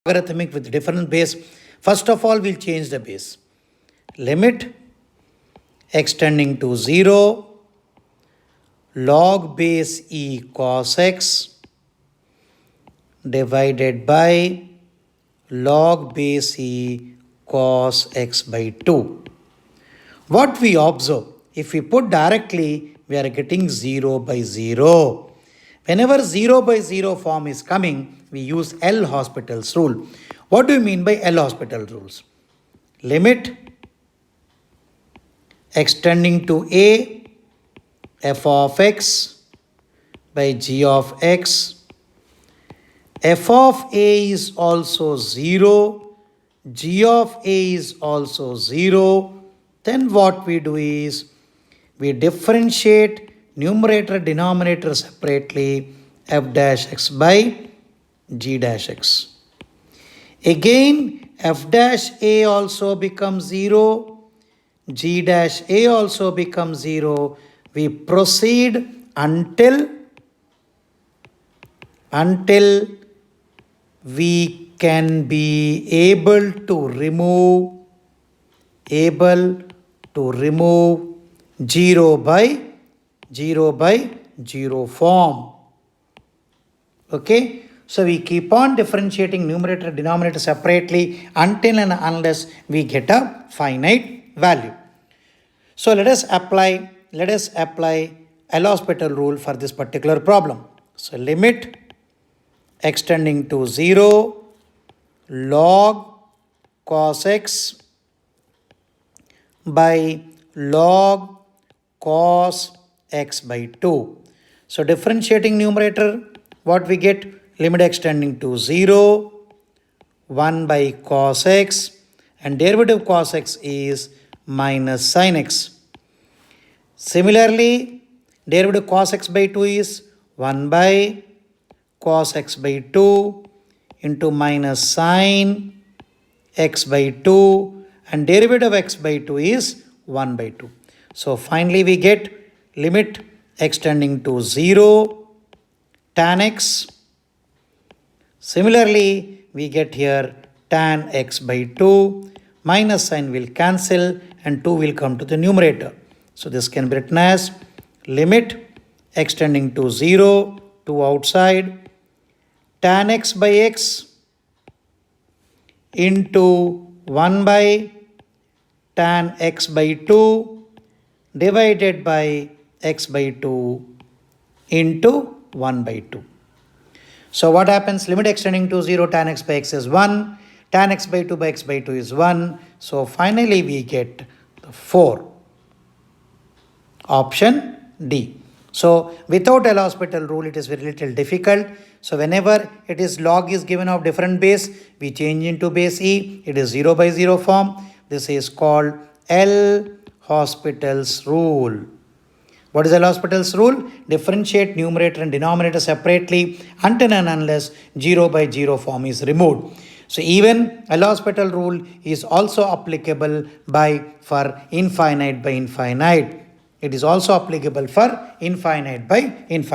logarithmic with different base. First of all, we'll change the base. Limit extending to 0, log base e cos x divided by log base e cos x by 2. What we observe, if we put directly, we are getting 0 by 0. Whenever 0 by 0 form is coming, we use L'Hospital's rule. What do you mean by L'Hospital rules? Limit extending to a f of x by g of x. F of a is also 0. G of a is also 0. Then what we do is, we differentiate numerator denominator separately, f dash x by g dash x. Again, f dash a also becomes 0, g dash a also becomes 0. We proceed until we can be able to remove 0 by 0 form. Okay, so we keep on differentiating numerator denominator separately until and unless we get a finite value. So let us apply L'Hospital rule for this particular problem. So limit extending to 0, log cos x by log cos x by 2. So differentiating numerator, what we get? Limit extending to 0, 1 by cos x, and derivative cos x is minus sin x. Similarly, derivative cos x by 2 is 1 by cos x by 2 into minus sin x by 2, and derivative x by 2 is 1 by 2. So finally we get limit extending to 0, tan x. Similarly, we get here tan x by 2, minus sign will cancel and 2 will come to the numerator. So this can be written as limit extending to 0, 2 outside, tan x by x into 1 by tan x by 2 divided by x by 2 into 1 by 2. So what happens? Limit extending to 0, tan x by x is 1, tan x by 2 by x by 2 is 1. So finally we get the 4. Option D. So without L'Hospital rule, it is very little difficult. So whenever it is log is given of different base, we change into base e. It is 0 by 0 form. This is called L'Hospital's rule. What is L'Hospital's rule? Differentiate numerator and denominator separately until and unless 0 by 0 form is removed. So even L'Hospital rule is also applicable for infinite by infinite. It is also applicable for infinite by infinite.